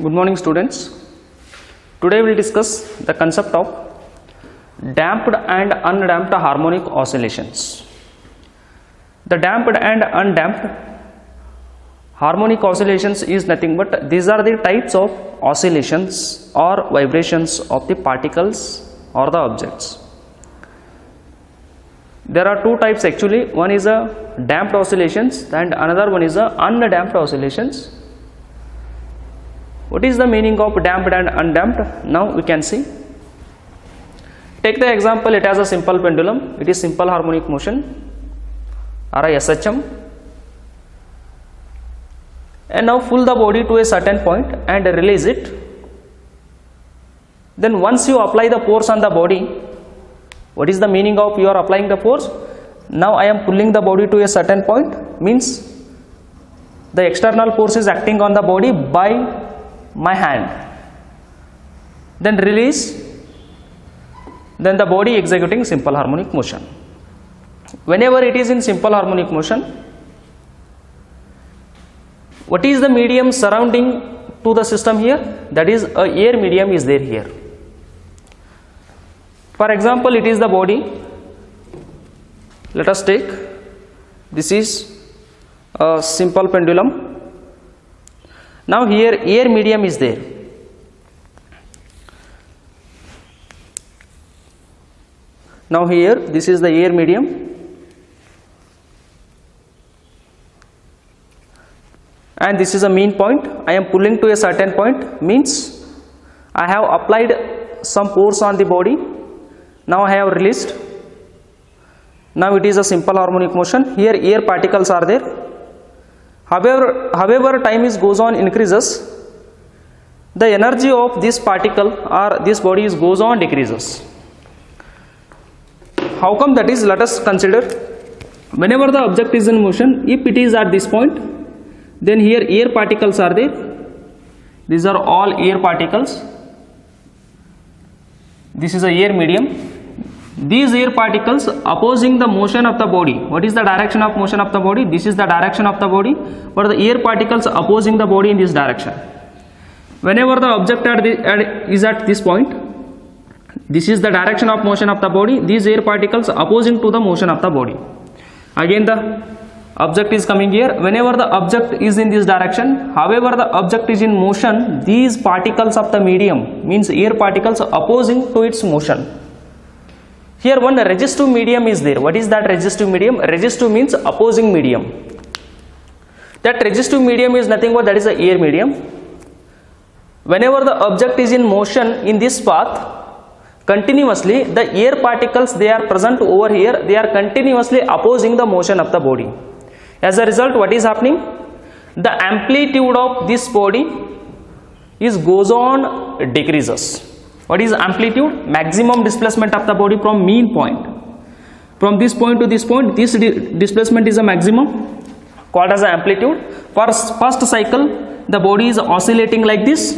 Good morning students. Today we will discuss the concept of damped and undamped harmonic oscillations. The damped and undamped harmonic oscillations is nothing but these are the types of oscillations or vibrations of the particles or the objects. There are two types actually. One is a damped oscillations and another one is a undamped oscillations. What is the meaning of damped and undamped? Now we can see. Take the example, it has a simple pendulum. It is simple harmonic motion or a SHM. And now pull the body to a certain point and release it. Then once you apply the force on the body, what is the meaning of you are applying the force? Now I am pulling the body to a certain point, means the external force is acting on the body by my hand. Then release, then the body executing simple harmonic motion. Whenever it is in simple harmonic motion, what is the medium surrounding to the system here? That is a air medium is there here. For example, it is the body. Let us take, this is a simple pendulum. Now here air medium is there. Now here this is the air medium. And this is a mean point. I am pulling to a certain point, means I have applied some force on the body. Now I have released. Now it is a simple harmonic motion. Here air particles are there. However time goes on increases, the energy of this particle or this body goes on decreases. How come that is? Let us consider. Whenever the object is in motion, if it is at this point, then here air particles are there. These are all air particles. This is a air medium. These air particles opposing the motion of the body. What is the direction of motion of the body? This is the direction of the body, but the air particles opposing the body in this direction. Whenever the object is at this point, this is the direction of motion of the body. These air particles opposing to the motion of the body. Again the object is coming here. Whenever the object is in this direction, however the object is in motion, these particles of the medium, means air particles opposing to its motion. Here one resistive medium is there. What is that resistive medium? Resistive means opposing medium. That resistive medium is nothing but that is the air medium. Whenever the object is in motion in this path, continuously the air particles they are present over here, they are continuously opposing the motion of the body. As a result, what is happening? The amplitude of this body goes on decreases. What is amplitude? Maximum displacement of the body from mean point. From this point to this point, this displacement is a maximum, called as amplitude. For first cycle, the body is oscillating like this.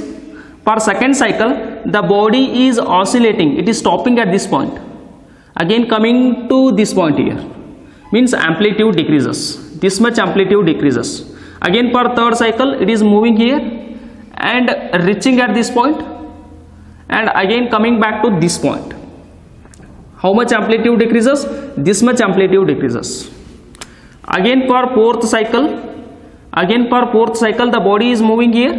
For second cycle, the body is oscillating. It is stopping at this point. Again coming to this point here. Means amplitude decreases. This much amplitude decreases. Again for third cycle, it is moving here and reaching at this point. And again coming back to this point. How much amplitude decreases? This much amplitude decreases. Again for fourth cycle, the body is moving here.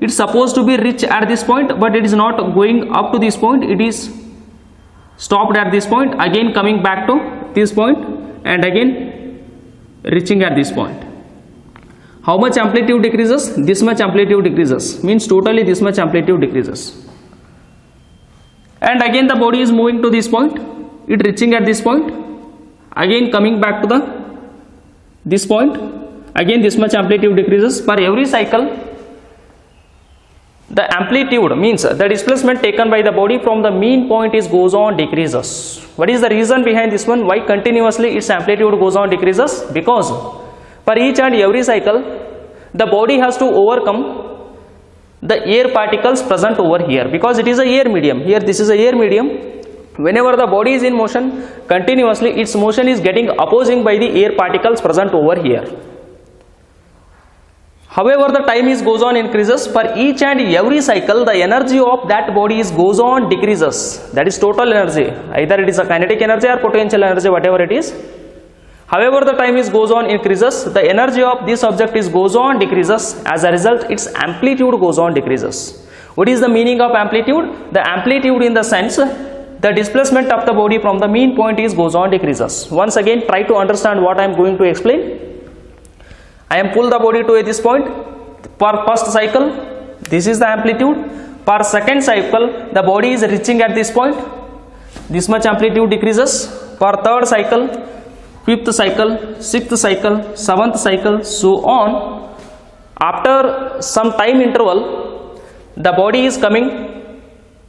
It's supposed to be reach at this point, but it is not going up to this point. It is stopped at this point. Again coming back to this point and again reaching at this point. How much amplitude decreases? This much amplitude decreases. Means totally this much amplitude decreases. And again the body is moving to this point, it reaching at this point, again coming back to this point, again this much amplitude decreases. For every cycle, the amplitude means the displacement taken by the body from the mean point goes on decreases. What is the reason behind this one? Why continuously its amplitude goes on decreases? Because for each and every cycle, the body has to overcome the air particles present over here, because it is a air medium. Here this is a air medium. Whenever the body is in motion, continuously its motion is getting opposing by the air particles present over here. however the time is goes on increases, for each and every cycle the energy of that body is goes on decreases, that is total energy, either it is a kinetic energy or potential energy, whatever it is. However the time is goes on increases, the energy of this object is goes on decreases, as a result its amplitude goes on decreases. What is the meaning of amplitude? The amplitude in the sense the displacement of the body from the mean point is goes on decreases. Once again try to understand what I am going to explain. I am pull the body to this point. Per first cycle this is the amplitude. Per second cycle the body is reaching at this point, this much amplitude decreases. Per third cycle, fifth cycle, sixth cycle, seventh cycle, so on. After some time interval the body is coming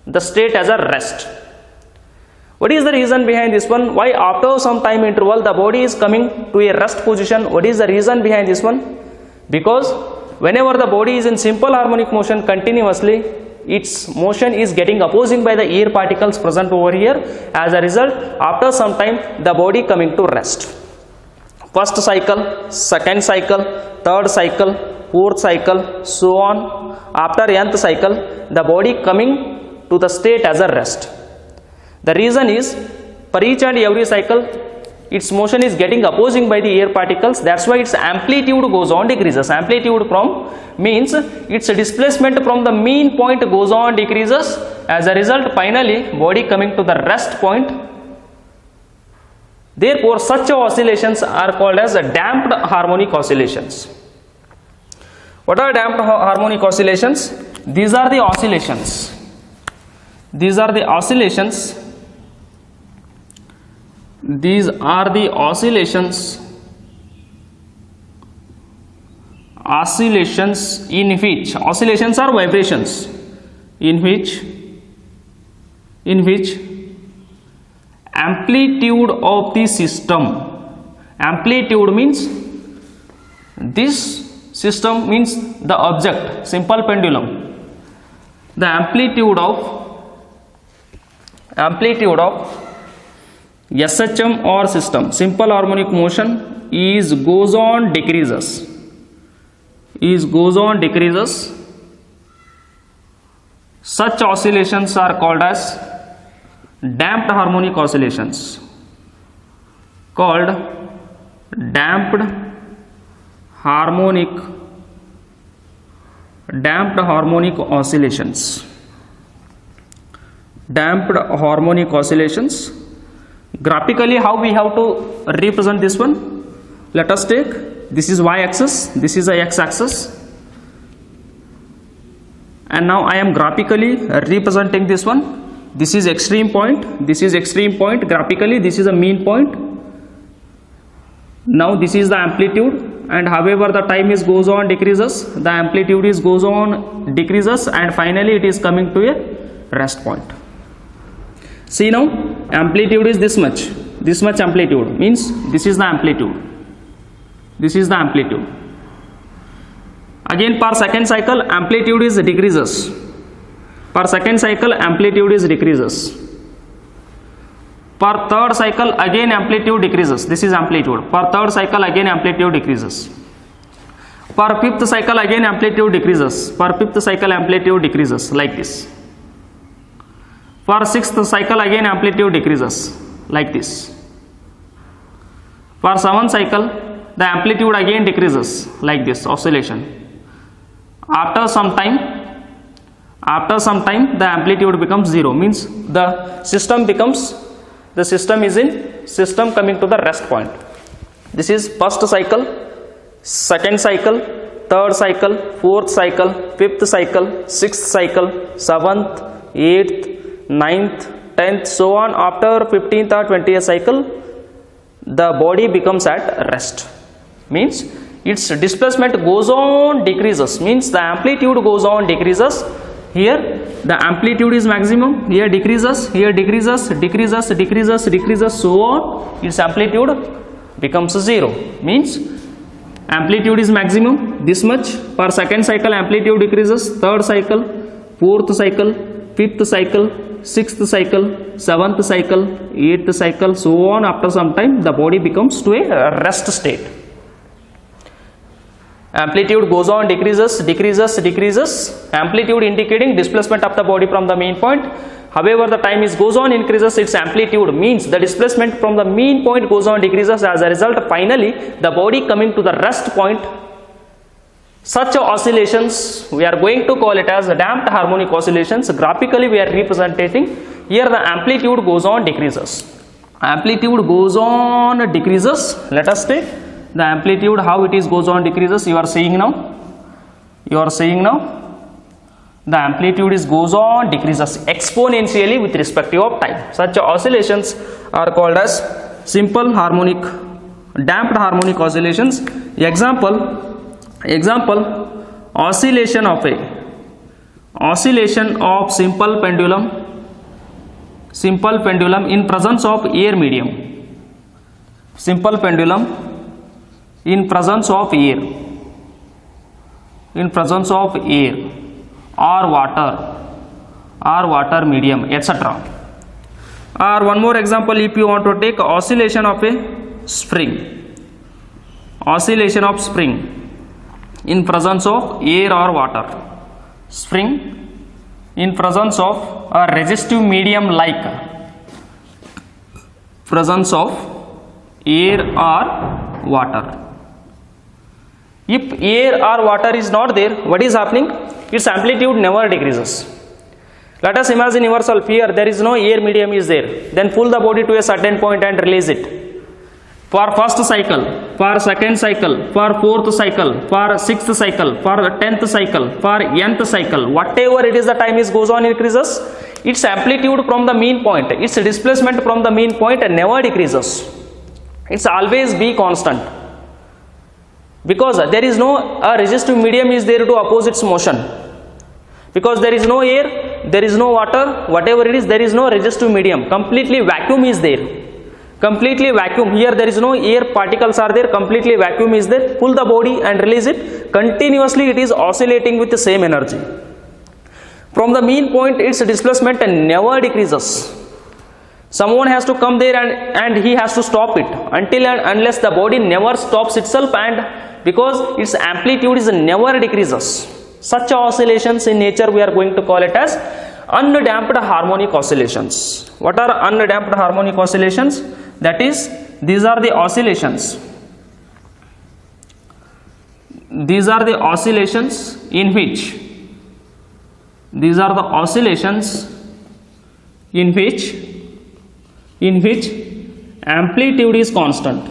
the state as a rest. What is the reason behind this one? Why after some time interval the body is coming to a rest position? What is the reason behind this one? Because whenever the body is in simple harmonic motion continuously, its motion is getting opposing by the air particles present over here. As a result, after some time the body coming to rest. First cycle, second cycle, third cycle, fourth cycle, so on. After nth cycle the body coming to the state as a rest. The reason is, for each and every cycle its motion is getting opposing by the air particles, that's why its amplitude goes on decreases. Amplitude from means its displacement from the mean point goes on decreases. As a result finally body coming to the rest point. Therefore such oscillations are called as damped harmonic oscillations. What are damped harmonic oscillations? These are the oscillations. These are the oscillations. These are the oscillations in which oscillations are vibrations in which amplitude of the system, amplitude means this system means the object, simple pendulum, the amplitude of SHM or system, simple harmonic motion, is goes on decreases. Such oscillations are called as damped harmonic oscillations. Called damped harmonic oscillations. Damped harmonic oscillations. Graphically how we have to represent this one? Let us take, this is y axis, this is a x axis, and now I am graphically representing this one. This is extreme point, this is extreme point. Graphically this is a mean point. Now this is the amplitude, and however the time is goes on decreases, the amplitude is goes on decreases, and finally it is coming to a rest point. See now, amplitude is this much amplitude, means this is the amplitude, this is the amplitude. Again per second cycle amplitude is decreases, per second cycle amplitude is decreases. Per third cycle again amplitude decreases, this is amplitude. Per third cycle again amplitude decreases. Per fifth cycle again amplitude decreases, per fifth cycle amplitude decreases, like this. For sixth cycle again amplitude decreases, like this. For seventh cycle the amplitude again decreases, like this oscillation. After some time the amplitude becomes 0, means the system coming to the rest point. This is first cycle, second cycle, third cycle, fourth cycle, fifth cycle, sixth cycle, seventh, eighth, 9th, 10th, so on. After 15th or 20th cycle the body becomes at rest, means its displacement goes on decreases, means the amplitude goes on decreases. Here the amplitude is maximum, here decreases, here decreases, so on. Its amplitude becomes 0, means amplitude is maximum this much. Per second cycle amplitude decreases, third cycle, fourth cycle, fifth cycle, sixth cycle, seventh cycle, eighth cycle, so on. After some time the body becomes to a rest state. amplitude goes on, decreases, decreases, decreases, amplitude indicating displacement of the body from the mean point. However, the time is goes on, increases, its amplitude means the displacement from the mean point goes on, decreases. As a result, finally the body coming to the rest point. Such oscillations we are going to call it as damped harmonic oscillations. Graphically we are representing here the amplitude goes on, decreases. Amplitude goes on, decreases. Let us take the amplitude, how it is goes on, decreases. You are seeing now, the amplitude is goes on, decreases exponentially with respect of time. Such oscillations are called as simple harmonic, damped harmonic oscillations. Example, oscillation of simple pendulum in presence of air medium. Simple pendulum in presence of air, or water medium, etc. Or one more example, if you want to take oscillation of a spring, in presence of air or water, spring in presence of a resistive medium like presence of air or water. If air or water is not there, what is happening? Its amplitude never decreases. Let us imagine yourself here, there is no air medium is there, then pull the body to a certain point and release it. For first cycle, for second cycle, for fourth cycle, for sixth cycle, for 10th cycle, for nth cycle, whatever it is, the time is goes on, increases. Its amplitude from the mean point, its displacement from the mean point never decreases. It's always be constant, because there is no resistive medium is there to oppose its motion. Because there is no air, there is no water, whatever it is, there is no resistive medium. Completely vacuum is there. Completely vacuum. Here there is no air particles are there. Completely vacuum is there. Pull the body and release it. Continuously it is oscillating with the same energy. From the mean point, its displacement never decreases. Someone has to come there and he has to stop it until and unless the body never stops itself, and because its amplitude is never decreases. Such oscillations in nature we are going to call it as undamped harmonic oscillations. What are undamped harmonic oscillations? That is, these are the oscillations in which amplitude is constant.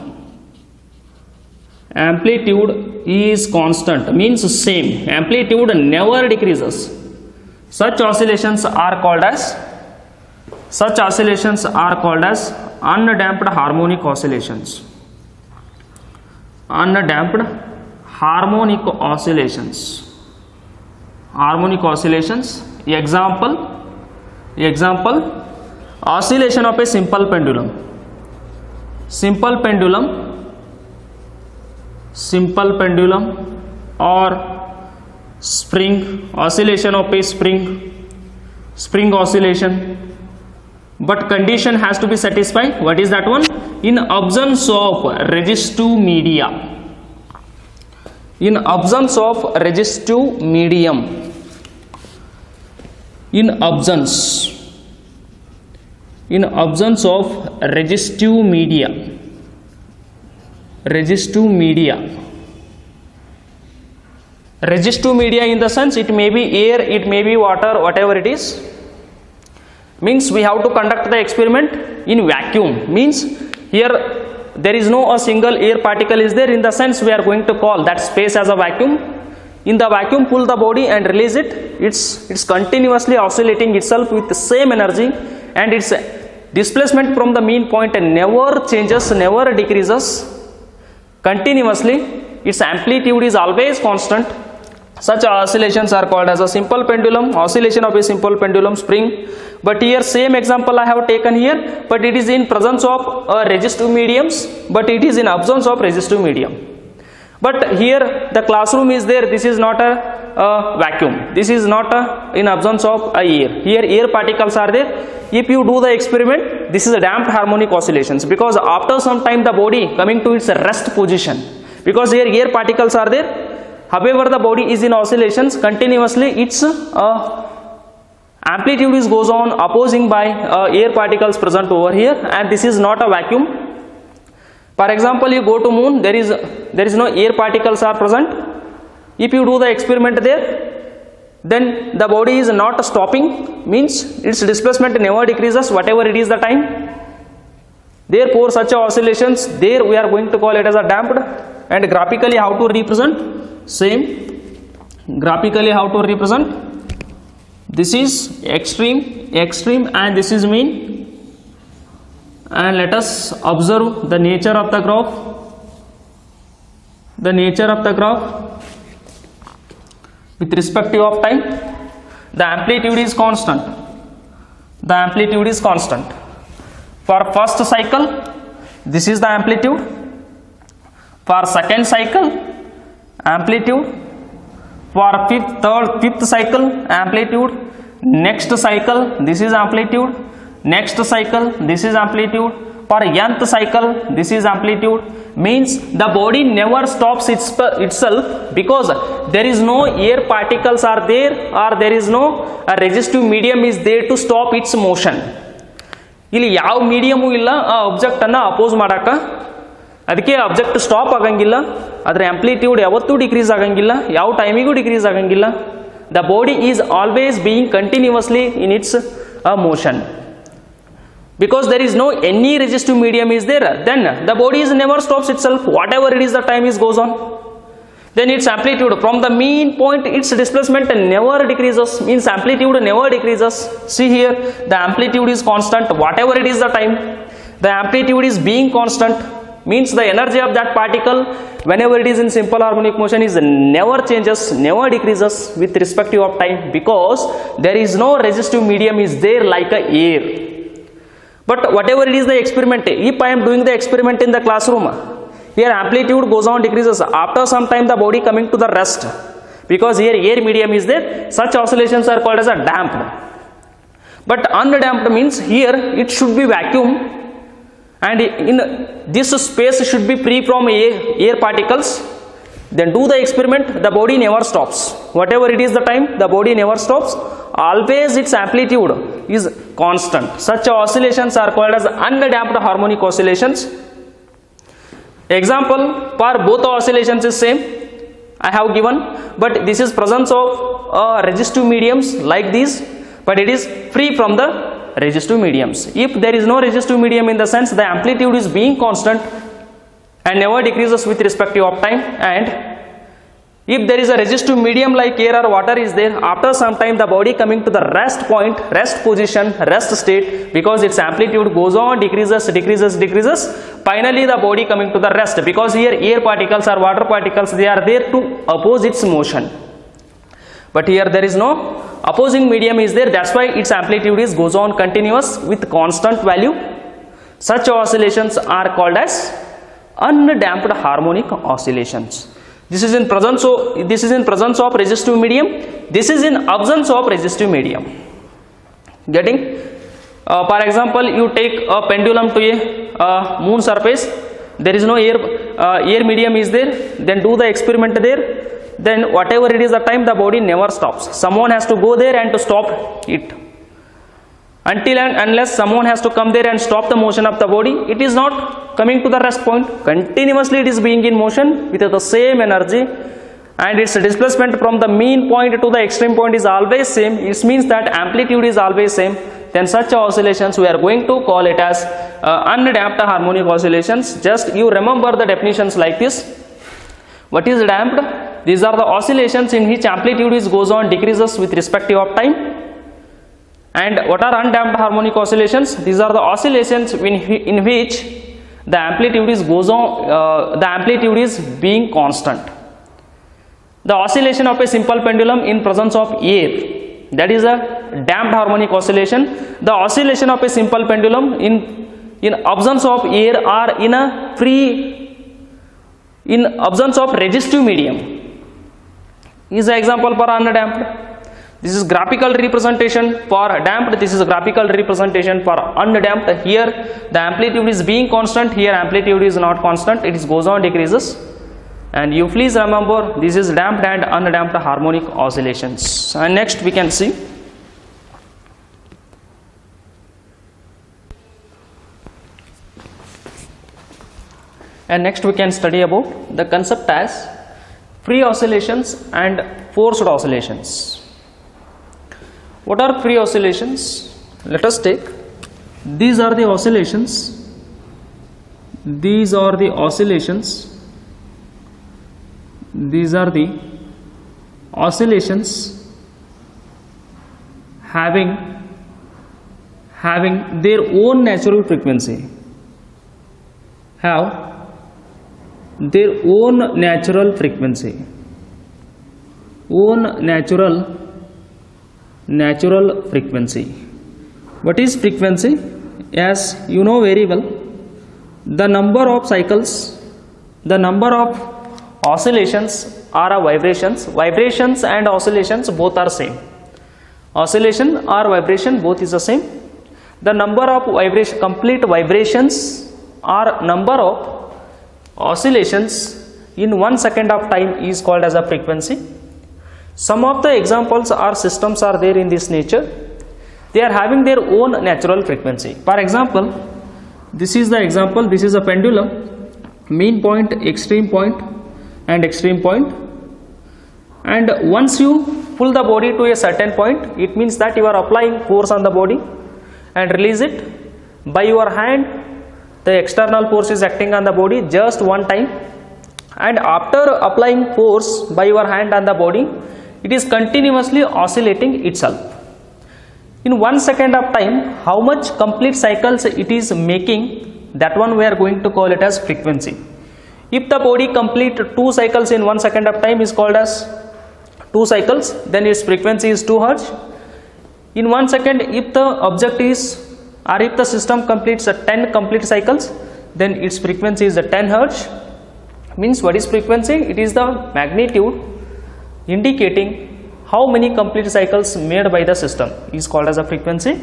Amplitude is constant means same, amplitude never decreases. Such oscillations are called as undamped harmonic oscillations. Undamped harmonic oscillations. Example, oscillation of a simple pendulum. Simple pendulum or spring, oscillation of a spring oscillation, but condition has to be satisfied. What is that one? In absence of resistive media. In absence of resistive medium. In absence of resistive media. Resistive media in the sense it may be air, it may be water, whatever it is. Means we have to conduct the experiment in vacuum. Means here there is no a single air particle is there, in the sense we are going to call that space as a vacuum. In the vacuum, pull the body and release it. It's continuously oscillating itself with the same energy, and its displacement from the mean point never changes, never decreases. Continuously, its amplitude is always constant. Such oscillations are called as a simple pendulum, oscillation of a simple pendulum spring. But here same example I have taken here, but it is in presence of resistive mediums, but it is in absence of resistive medium. But here the classroom is there, this is not a vacuum, this is not in absence of air. Here air particles are there. If you do the experiment, this is a damped harmonic oscillations, because after some time the body coming to its rest position, because here air particles are there, however the body is in oscillations continuously, its amplitude is goes on opposing by air particles present over here, and this is not a vacuum. For example, you go to moon, there is no air particles are present. If you do the experiment there, then the body is not stopping, means its displacement never decreases whatever it is the time. Therefore such oscillations, there we are going to call it as a damped. And graphically how to represent? Same, graphically how to represent? This is extreme, and this is mean. And let us observe the nature of the graph. The nature of the graph with respect of time, the amplitude is constant. The amplitude is constant. For first cycle, this is the amplitude. For second cycle, amplitude. For fifth cycle, amplitude. Next cycle, this is amplitude. Next cycle, this is amplitude. For nth cycle, this is amplitude. Means the body never stops itself, because there is no air particles are there, or there is no resistive medium is there to stop its motion. ಇಲ್ಲಿ ಯಾವ medium ಇಲ್ಲ ಆ object ಅನ್ನ oppose ಮಾಡಕ, ಅದಕ್ಕೆ object stop ಆಗಂಗಿಲ್ಲ, ಅದರ amplitude ಯಾವತ್ತೂ ಡಿಕ್ರೀಸ್ ಆಗಂಗಿಲ್ಲ, ಯಾವ ಟೈಮಿಗೂ ಡಿಕ್ರೀಸ್ ಆಗಂಗಿಲ್ಲ. The body is always being continuously in its motion. Because there is no any resistive medium is there, then the body is never stops itself, whatever it is the time is goes on. Then its amplitude from the mean point, its displacement never decreases, means amplitude never decreases. See here, the amplitude is constant whatever it is the time. The amplitude is being constant, means the energy of that particle whenever it is in simple harmonic motion is never changes, never decreases with respect to time, because there is no resistive medium is there like a air. But whatever it is the experiment, if I am doing the experiment in the classroom, here amplitude goes on decreases, after some time the body coming to the rest, because here air medium is there, such oscillations are called as a damped. But undamped means here it should be vacuum, and in this space should be free from air particles. Then do the experiment, the body never stops, whatever it is the time, the body never stops, always its amplitude is constant. Such oscillations are called as undamped harmonic oscillations. Example for both oscillations is same I have given, but this is presence of resistive mediums like these, but it is free from the resistive mediums. If there is no resistive medium, in the sense the amplitude is being constant and never decreases with respect to time. And if there is a resistive medium like air or water is there, after some time the body coming to the rest point, rest position, rest state, because its amplitude goes on decreases, finally the body coming to the rest, because here air particles or water particles, they are there to oppose its motion. But here there is no opposing medium is there, that's why its amplitude is goes on continuous with constant value. Such oscillations are called as undamped harmonic oscillations. This is in presence of resistive medium, this is in absence of resistive medium. Getting? For example, you take a pendulum to a moon surface, there is no air medium is there, then do the experiment there, then whatever it is the time, the body never stops. Someone has to go there and to stop it. Until and unless someone has to come there and stop the motion of the body, it is not coming to the rest point. Continuously it is being in motion with the same energy, and its displacement from the mean point to the extreme point is always same. It means that amplitude is always same. Then such oscillations we are going to call it as undamped harmonic oscillations. Just you remember the definitions like this. What is damped? These are the oscillations in which amplitude is goes on decreases with respect of time. And what are undamped harmonic oscillations? These are the oscillations in which the amplitude is goes on, the amplitude is being constant. The oscillation of a simple pendulum in presence of air, that is a damped harmonic oscillation. The oscillation of a simple pendulum in absence of air or in absence of resistive medium is an example for undamped. This is graphical representation for damped, this is a graphical representation for undamped. Here the amplitude is being constant, here amplitude is not constant, it is goes on decreases. And you please remember, this is damped and undamped harmonic oscillations. And next we can see study about the concept as free oscillations and forced oscillations. What are free oscillations? Let us take, these are the oscillations, these are the oscillations, these are the oscillations having their own natural frequency, have their own natural frequency, natural frequency. What is frequency? As you know very well, the number of cycles, the number of oscillations or vibrations. Vibrations and oscillations both are same. Oscillation or vibration both is the same. The number of complete vibrations or number of oscillations in 1 second of time is called as a frequency. Some of the examples or systems are there in this nature. They are having their own natural frequency. For example, this is the example. This is a pendulum, mean point, extreme point and extreme point. And once you pull the body to a certain point, it means that you are applying force on the body and release it by your hand. The external force is acting on the body just one time, and after applying force by your hand on the body, it is continuously oscillating itself. In 1 second of time, how much complete cycles it is making, that one we are going to call it as frequency. If the body complete 2 cycles in 1 second of time is called as 2 cycles, then its frequency is 2 Hz. In 1 second, if the object is, or if the system completes 10 complete cycles, then its frequency is 10 Hz. Means what is frequency? It is the magnitude indicating how many complete cycles made by the system is called as a frequency.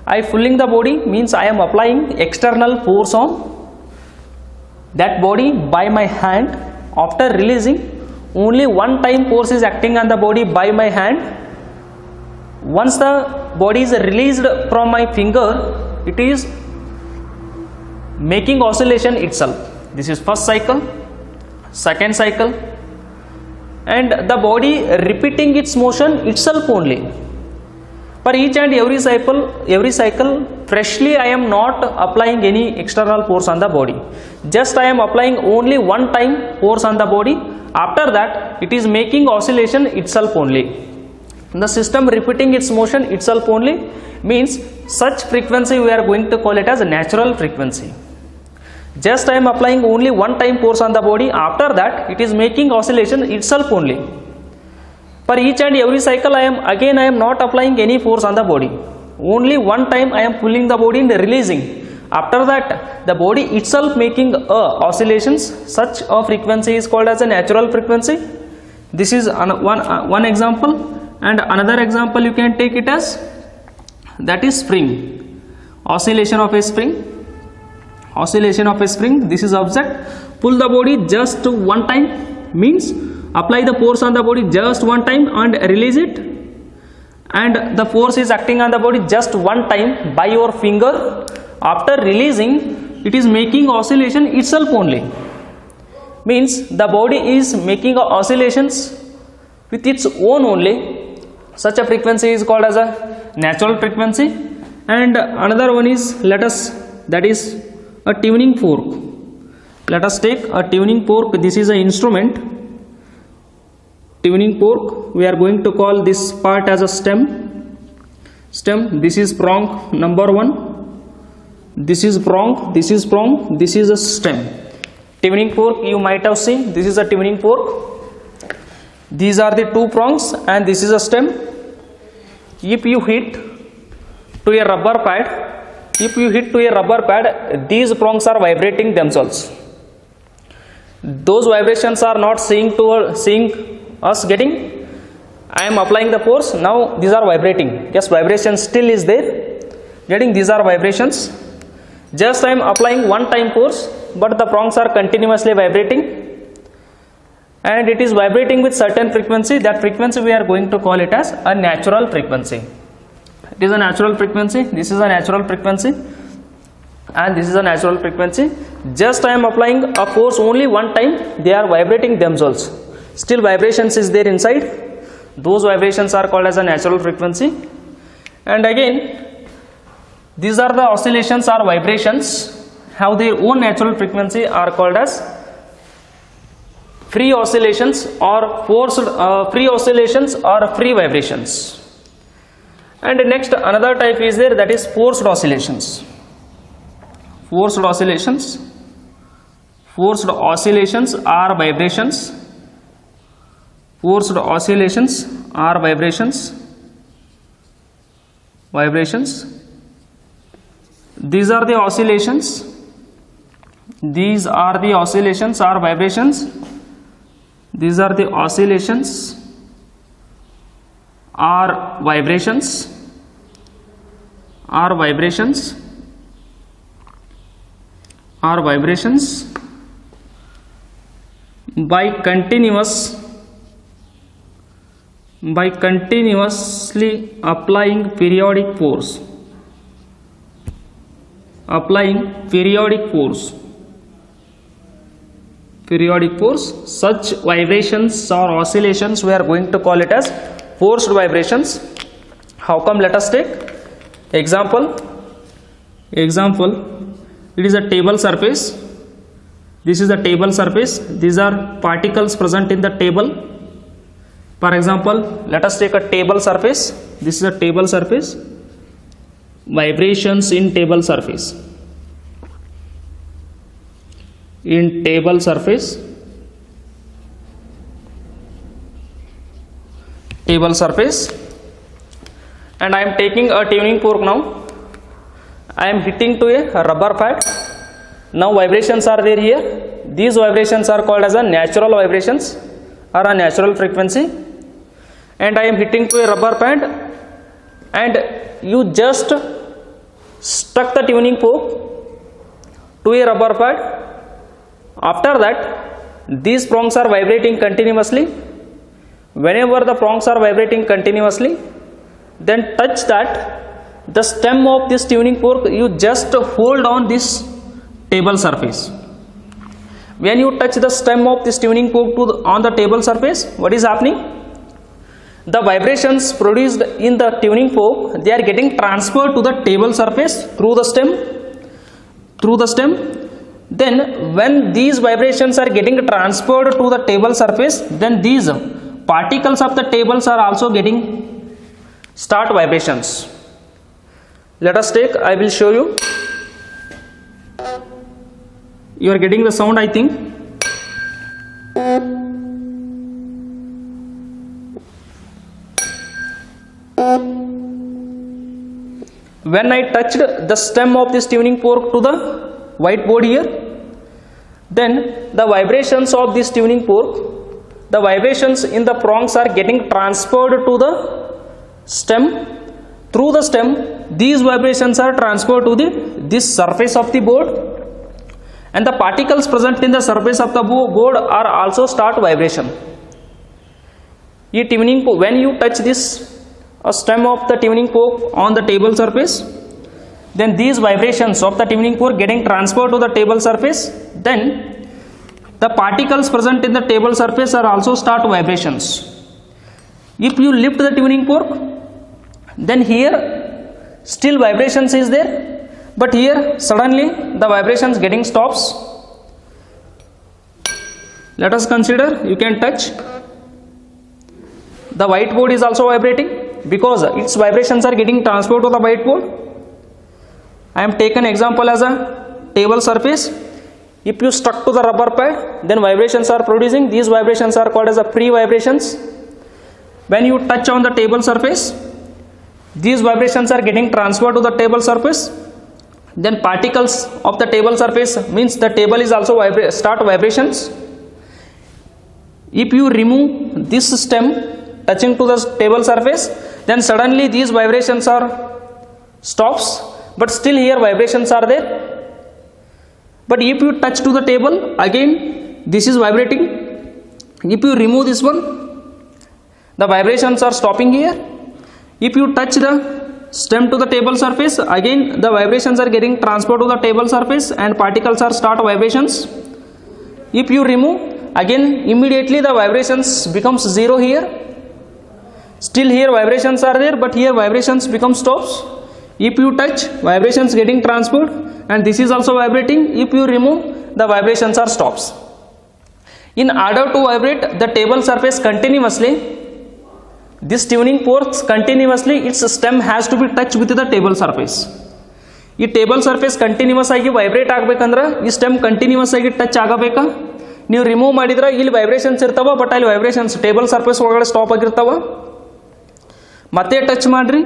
I pulling the body means I am applying external force on that body by my hand. After releasing, only one time force is acting on the body by my hand. Once the body is released from my finger, it is making oscillation itself. This is first cycle, second cycle, and the body repeating its motion itself only. For each and every cycle, freshly I am not applying any external force on the body. Just I am applying only one time force on the body. After that, it is making oscillation itself only. The system repeating its motion itself only, means such frequency we are going to call it as a natural frequency. Just I am applying only one time force on the body. After that, it is making oscillation itself only. For each and every cycle, I am not applying any force on the body. Only one time I am pulling the body and releasing. After that, the body itself making oscillations. Such a frequency is called as a natural frequency. This is one example. And another example you can take it as, that is spring. Oscillation of a spring. Oscillation of a spring. This is object. Pull the body just one time, means apply the force on the body just one time and release it. And the force is acting on the body just one time by your finger. After releasing, it is making oscillation itself only. Means the body is making oscillations with its own only. Such a frequency is called as a natural frequency. And another one is, that is a tuning fork. Let us take a tuning fork. This is an instrument. Tuning fork, we are going to call this part as a stem. This is prong number 1. This is prong, this is prong, this is a stem. Tuning fork, you might have seen, this is a tuning fork. These are the 2 prongs and this is a stem. If you hit to a rubber pad, these prongs are vibrating themselves. Those vibrations are not seeing us getting. I am applying the force. Now these are vibrating. Yes, vibration still is there. Getting, these are vibrations. Just I am applying one time force, but the prongs are continuously vibrating. and it is vibrating with certain frequency. That frequency we are going to call it as a natural frequency. It is a natural frequency. This is a natural frequency, and this is a natural frequency. Just I am applying a force only one time, they are vibrating themselves. Still vibrations is there inside. Those vibrations are called as a natural frequency. And again, these are the oscillations or vibrations have their own natural frequency, are called as free oscillations or forced free oscillations or free vibrations. And next another type is there, that is forced oscillations. Forced oscillations. Forced oscillations are vibrations. Forced oscillations are vibrations. Vibrations. These are the oscillations. These are the oscillations or vibrations. These are the oscillations or vibrations. Are vibrations. Are vibrations by continuously applying periodic force. Applying periodic force. Periodic force. Such vibrations or oscillations we are going to call it as forced vibrations. How come? Let us take example. It is a table surface. This is the table surface. These are particles present in the table. For example, let us take a table surface. This is a table surface. Vibrations in table surface. In table surface. Table surface. And I am taking a tuning fork now. I am hitting to a rubber pad. Now vibrations are there here. These vibrations are called as a natural vibrations or a natural frequency. And I am hitting to a rubber pad, and you just stuck the tuning fork to a rubber pad. After that, these prongs are vibrating continuously. Whenever the prongs are vibrating continuously, then touch that, the stem of this tuning fork, you just hold on this table surface. When you touch the stem of this tuning fork on the table surface, what is happening? The vibrations produced in the tuning fork, they are getting transferred to the table surface through the stem. Then when these vibrations are getting transferred to the table surface, then these particles of the tables are also getting start vibrations. Let us take, I will show you. You are getting the sound, I think. When I touched the stem of this tuning fork to the whiteboard here, then the vibrations of this tuning fork, the vibrations in the prongs are getting transferred to the stem. Through the stem, these vibrations are transferred to this surface of the board, and the particles present in the surface of the board are also start vibration. When you touch this stem of the tuning fork on the table surface, then these vibrations of the tuning fork getting transferred to the table surface, then the particles present in the table surface are also start vibrations. If you lift the tuning fork, then here still vibrations is there, but here suddenly the vibrations getting stops. Let us consider, you can touch. The whiteboard is also vibrating because its vibrations are getting transferred to the whiteboard. I am taken example as a table surface. If you stuck to the rubber pad, then vibrations are producing. These vibrations are called as a free vibrations. When you touch on the table surface, these vibrations are getting transferred to the table surface. Then particles of the table surface means the table is also start vibrations. If you remove this stem touching to the table surface, then suddenly these vibrations are stops, but still here vibrations are there. But if you touch to the table, again this is vibrating. If you remove this one, the vibrations are stopping here. If you touch the stem to the table surface, again the vibrations are getting transferred to the table surface and particles are start vibrations. If you remove, again immediately the vibrations becomes zero here. Still here vibrations are there, but here vibrations become stops. If you touch, vibrations getting transferred and this is also vibrating. If you remove, the vibrations are stops. In order to vibrate the table surface continuously, this tuning fork continuously its stem has to be touched with the table surface. ಈ table surface continuous ಆಗಿ vibrate ಆಗಬೇಕಂದ್ರೆ ಈ stem continuous ಆಗಿ touch ಆಗಬೇಕಾ. ನೀವು remove ಮಾಡಿದ್ರೆ ಇಲ್ಲಿ vibrations ಇರ್ತಾವ, but ಅಲ್ಲಿ ವೈಬ್ರೇಷನ್ಸ್ ಟೇಬಲ್ ಸರ್ಫೇಸ್ ಒಳಗಡೆ ಸ್ಟಾಪ್ ಆಗಿರ್ತಾವ. ಮತ್ತೆ ಟಚ್ ಮಾಡ್ರಿ,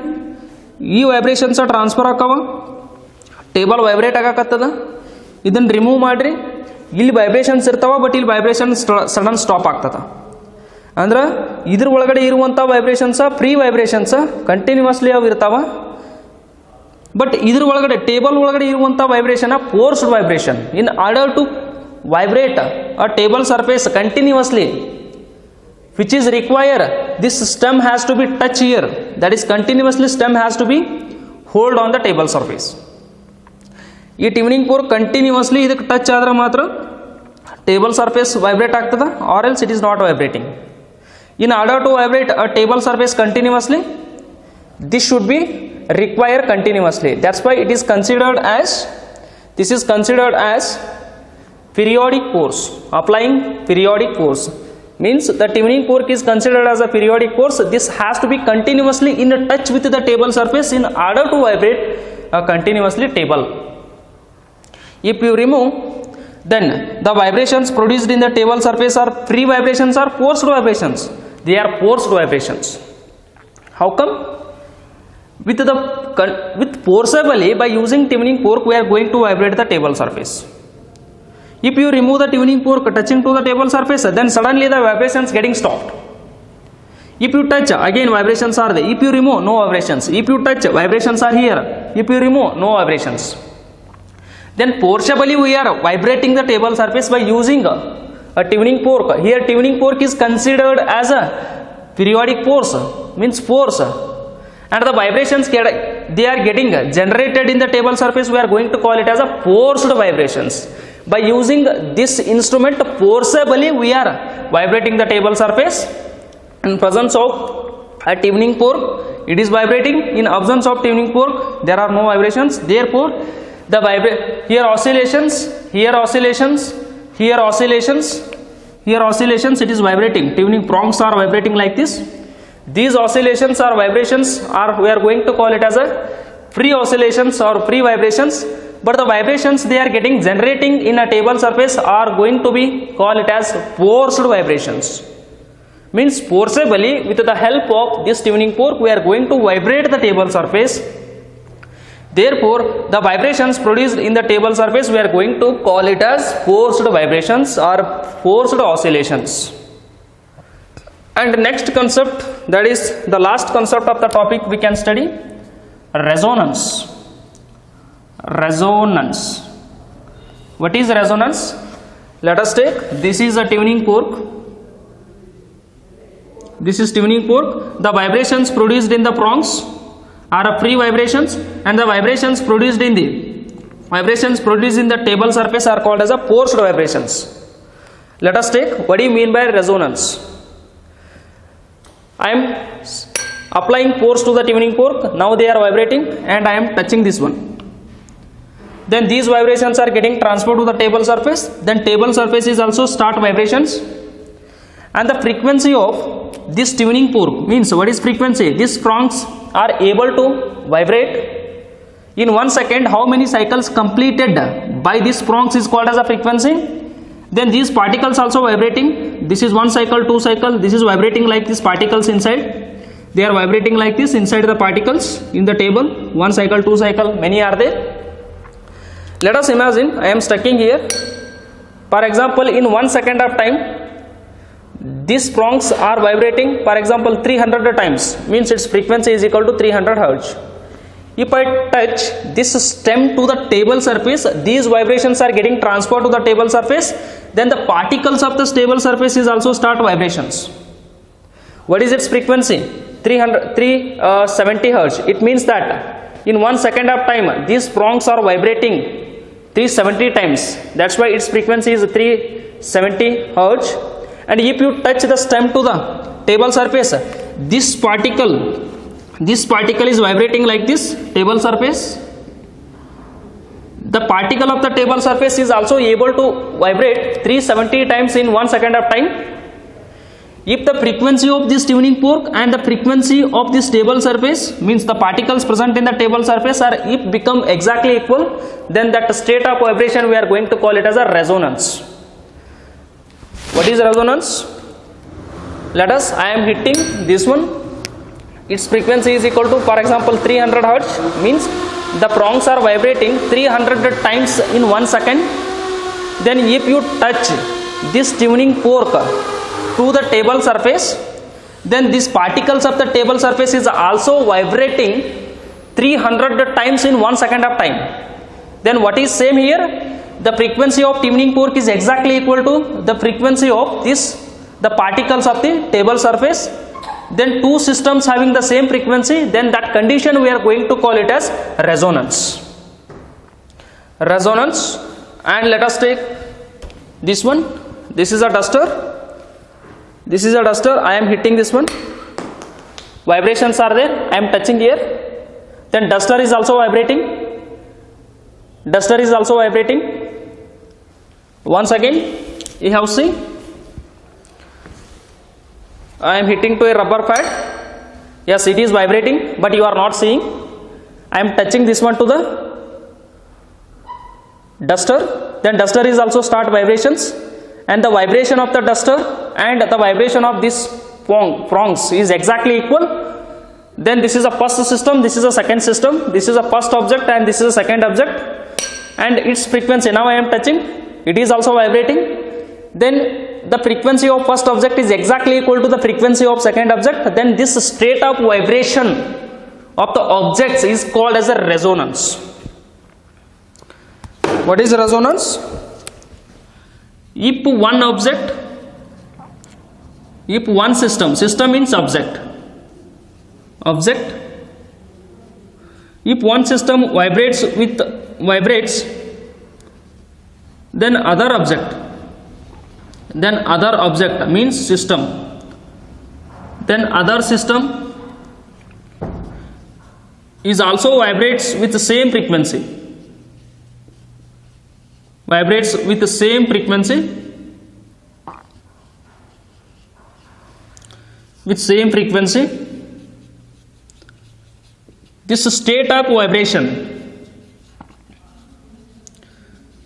ಈ ವೈಬ್ರೇಷನ್ಸ್ ಟ್ರಾನ್ಸ್ಫರ್ ಆಕಾವ, ಟೇಬಲ್ ವೈಬ್ರೇಟ್ ಆಗಕತ್ತದ. ಇದನ್ನು ರಿಮೂವ್ ಮಾಡ್ರಿ, ಇಲ್ಲಿ ವೈಬ್ರೇಷನ್ಸ್ ಇರ್ತಾವ, ಬಟ್ ಇಲ್ಲಿ ವೈಬ್ರೇಷನ್ ಸಡನ್ ಸ್ಟಾಪ್ ಆಗ್ತದ. ಅಂದ್ರೆ ಇದ್ರ ಒಳಗಡೆ ಇರುವಂಥ ವೈಬ್ರೇಷನ್ಸ ಫ್ರೀ ವೈಬ್ರೇಷನ್ಸ ಕಂಟಿನ್ಯೂಸ್ಲಿ ಅವು ಇರ್ತಾವ. ಬಟ್ ಇದ್ರ ಒಳಗಡೆ ಟೇಬಲ್ ಒಳಗಡೆ ಇರುವಂಥ vibration forced vibration. In order to vibrate a table surface continuously which is require this stem has to be touch here, that is continuously stem has to be hold on the table surface. ಈ tuning fork continuously ಇದಕ್ಕೆ touch ಆದ್ರೆ ಮಾತ್ರ table surface vibrate ಆಗ್ತದ, or else it is not vibrating. In order to vibrate a table surface continuously this should be require continuously. That's why it is considered as, this is considered as periodic force. Applying periodic force means the tuning fork is considered as a periodic force. This has to be continuously in touch with the table surface in order to vibrate a continuously table. If you remove, then the vibrations produced in the table surface are free vibrations or forced vibrations. They are forced vibrations. How come? With forcibly, by using tuning fork we are going to vibrate the table surface. If you remove the tuning fork touching to the table surface, then suddenly the vibrations getting stopped. If you touch, again vibrations are there. If you remove, no vibrations. If you touch, vibrations are here. If you remove, no vibrations. Then forcibly we are vibrating the table surface by using a tuning fork. Here tuning fork is considered as a periodic force, means force. And the vibrations they are getting generated in the table surface, we are going to call it as a forced vibrations. By using this instrument forcibly we are vibrating the table surface. In presence of a tuning fork it is vibrating, in absence of tuning fork there are no vibrations. Therefore the here oscillations, here oscillations, here oscillations, here oscillations, it is vibrating. Tuning prongs are vibrating like this. These oscillations or vibrations are, we are going to call it as a free oscillations or free vibrations. But the vibrations they are getting generating in a table surface are going to be call it as forced vibrations. Means forcibly with the help of this tuning fork we are going to vibrate the table surface. Therefore the vibrations produced in the table surface we are going to call it as forced vibrations or forced oscillations. And next concept, that is the last concept of the topic we can study, resonance. Resonance. What is resonance? Let us take, this is a tuning fork. This is tuning fork. The vibrations produced in the prongs are a free vibrations, and the vibrations produced in the table surface are called as a forced vibrations. Let us take, what do you mean by resonance? I am applying force to the tuning fork, now they are vibrating and I am touching this one. Then these vibrations are getting transferred to the table surface, then table surface is also start vibrations. And the frequency of this tuning fork means, what is frequency? These prongs are able to vibrate in 1 second. How many cycles completed by these prongs is called as a frequency. Then these particles also vibrating. This is 1 cycle, 2 cycle, this is vibrating like these particles inside. They are vibrating like this inside the particles in the table. 1 cycle, 2 cycle, many are there. Let us imagine I am stucking here. For example, in 1 second of time these prongs are vibrating, for example 300 times, means its frequency is equal to 300 Hz. If I touch this stem to the table surface, these vibrations are getting transferred to the table surface. then the particles of the stable surface is also start vibrations. What is its frequency? 370 hertz. It means that in 1 second of time these prongs are vibrating 370 times. That's why its frequency is 370 hertz. And if you touch the stem to the table surface, this particle is vibrating like this table surface. The particle of the table surface is also able to vibrate 370 times in 1 second of time. If the frequency of this tuning fork and the frequency of this table surface, means the particles present in the table surface, are if become exactly equal, then that state of vibration we are going to call it as a resonance. What is resonance? Let us, I am hitting this one, its frequency is equal to, for example, 300 hertz, means the prongs are vibrating 300 times in 1 second. Then if you touch this tuning fork to the table surface, then these particles of the table surface is also vibrating 300 times in 1 second of time. Then what is same here? The frequency of tuning fork is exactly equal to the frequency of the particles of the table surface. Then two systems having the same frequency, then that condition we are going to call it as resonance. Resonance. And let us take this one. This is a duster. This is a duster. I am hitting this one. Vibrations are there. I am touching here. Then duster is also vibrating. Duster is also vibrating. Once again, you have seen. I am hitting to a rubber pad. Yes, it is vibrating, but you are not seeing. I am touching this one to the duster. Then duster is also start vibrations, and the vibration of the duster and the vibration of this prongs is exactly equal. Then this is a first system, this is a second system, this is a first object and this is a second object, and its frequency, now I am touching, it is also vibrating. Then the frequency of first object is exactly equal to the frequency of second object. Then this state of vibration of the objects is called as a resonance. What is resonance? If one system means object, if one system vibrates, then other object means system, then other system is also vibrates with the same frequency, this state of vibration,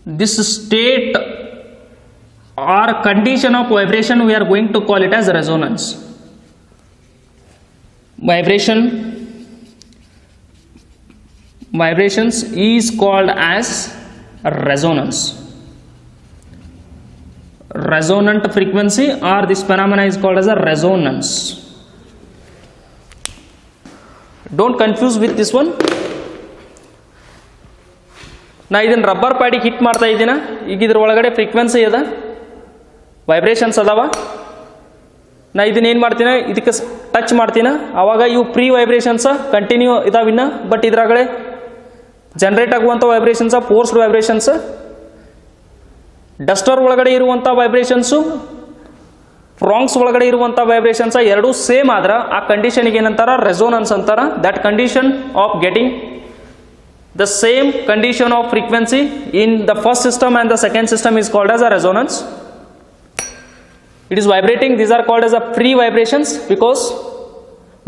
this state or condition of vibration we are going to call it as resonance. Vibrations is called as resonance. Resonant frequency or this phenomena is called as a resonance. Don't confuse with this one. ನಾ ಇದನ್ನು rubber ಪ್ಯಾಡಿಗೆ hit ಮಾಡ್ತಾ ಇದ್ದೀನ, ಈಗ ಇದ್ರ ಒಳಗಡೆ frequency ಅದ, vibrations ಅದಾವ. ನಾ ಇದನ್ನ ಏನು ಮಾಡ್ತೀನಿ, ಇದಕ್ಕೆ ಟಚ್ ಮಾಡ್ತೀನಿ, ಆವಾಗ ಇವು ಪ್ರೀ ವೈಬ್ರೇಷನ್ಸ ಕಂಟಿನ್ಯೂ ಇದಾವಿನ್ನ. ಬಟ್ ಇದ್ರಾಗಡೆ ಜನರೇಟ್ ಆಗುವಂಥ ವೈಬ್ರೇಷನ್ಸ ಫೋರ್ಸ್ಡ್ ವೈಬ್ರೇಷನ್ಸ್, ಡಸ್ಟರ್ ಒಳಗಡೆ ಇರುವಂಥ ವೈಬ್ರೇಷನ್ಸು ಪ್ರಾಂಗ್ಸ್ ಒಳಗಡೆ ಇರುವಂಥ ವೈಬ್ರೇಷನ್ಸ ಎರಡೂ ಸೇಮ್ ಆದ್ರೆ ಆ ಕಂಡೀಷನ್ಗೆ ಏನಂತಾರ, ರೆಸೋನೆನ್ಸ್ ಅಂತಾರ. That condition of getting the same condition of frequency in the first system and the second system is called as a resonance. It is vibrating. These are called as a free vibrations because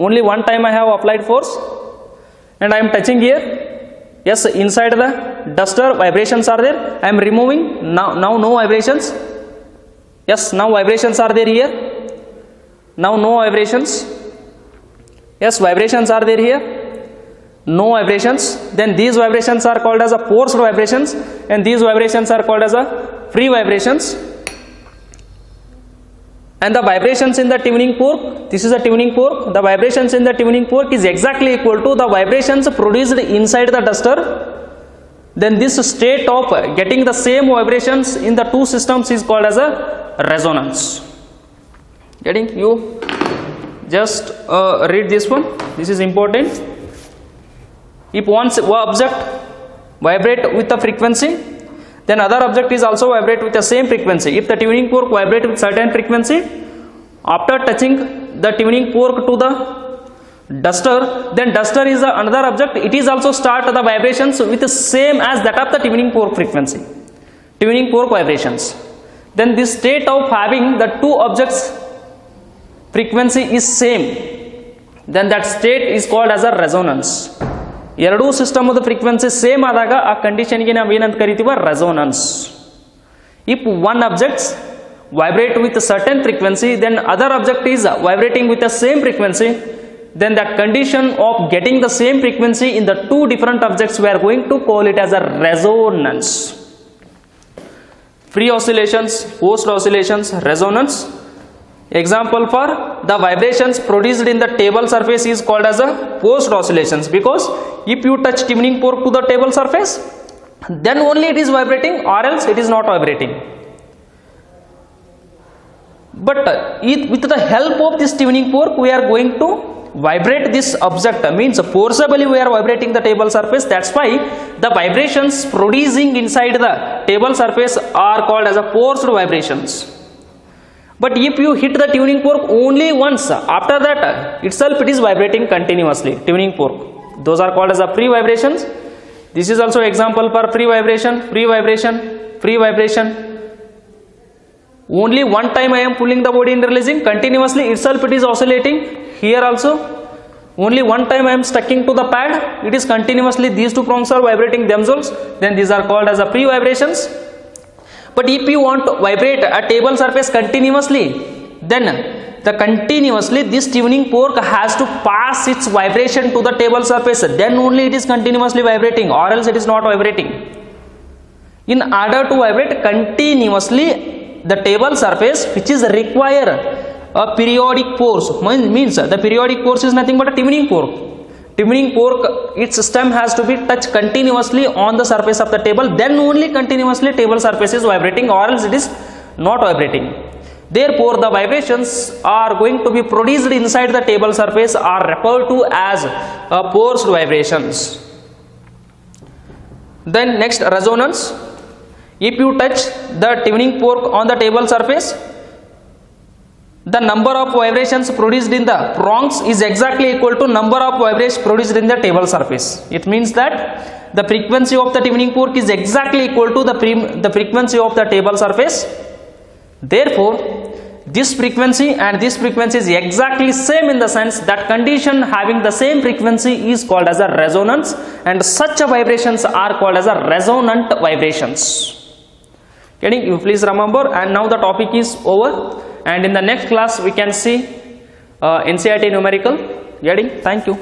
only one time I have applied force and I am touching here. Yes, inside the duster vibrations are there. I am removing. Now no vibrations. Yes, now vibrations are there here. Now no vibrations. Yes, vibrations are there here. No vibrations. Then these vibrations are called as a forced vibrations and these vibrations are called as a free vibrations. And the vibrations in the tuning fork, this is a tuning fork, the vibrations in the tuning fork is exactly equal to the vibrations produced inside the duster. then this state of getting the same vibrations in the two systems is called as a resonance. Getting? You just read this one, this is important. If one object vibrate with the frequency, then other object is also vibrate with the same frequency. If the tuning fork vibrate with certain frequency, after touching the tuning fork to the duster, then duster is another object, it is also start the vibrations with the same as that of the tuning fork frequency, tuning fork vibrations. Then this state of having the two objects frequency is same, then that state is called as a resonance. ಎರಡೂ system ಅದು frequency same ಆದಾಗ ಆ ಕಂಡೀಷನ್ಗೆ ನಾವು ಏನಂತ ಕರಿತೀವ, resonance. If one objects vibrate with a certain frequency, then other object is vibrating with the same frequency, then that condition of getting the same frequency in the two different objects we are going to call it as a resonance. Free oscillations, post oscillations, resonance. Example for the vibrations produced in the table surface is called as a post oscillations, because if you touch tuning fork to the table surface, then only it is vibrating, or else it is not vibrating. But with the help of this tuning fork we are going to vibrate this object, means forcibly we are vibrating the table surface. That's why the vibrations producing inside the table surface are called as a forced vibrations. But if you hit the tuning fork only once, after that itself it is vibrating continuously, tuning fork. Those are called as a free vibrations. This is also example for free vibration, free vibration, free vibration. Only one time I am pulling the body and releasing, continuously itself it is oscillating. Here also only one time I am sticking to the pad, it is continuously, these two prongs are vibrating themselves, then these are called as a free vibrations. But if you want to vibrate a table surface continuously, then the continuously this tuning fork has to pass its vibration to the table surface, then only it is continuously vibrating, or else it is not vibrating. In order to vibrate continuously the table surface, which is require a periodic force, means the periodic force is nothing but a tuning fork. Tuning fork, its stem has to be touched continuously on the surface of the table, then only continuously table surface is vibrating, or else it is not vibrating. Therefore the vibrations are going to be produced inside the table surface are referred to as forced vibrations. Then next, resonance. If you touch the tuning fork on the table surface, the number of vibrations produced in the prongs is exactly equal to number of vibrations produced in the table surface. It means that the frequency of the tuning fork is exactly equal to the frequency of the table surface. Therefore this frequency and this frequency is exactly same, in the sense that condition having the same frequency is called as a resonance, and such vibrations are called as a resonant vibrations. Getting? You please remember. And now the topic is over, and in the next class we can see NCERT numerical. Getting? Thank you.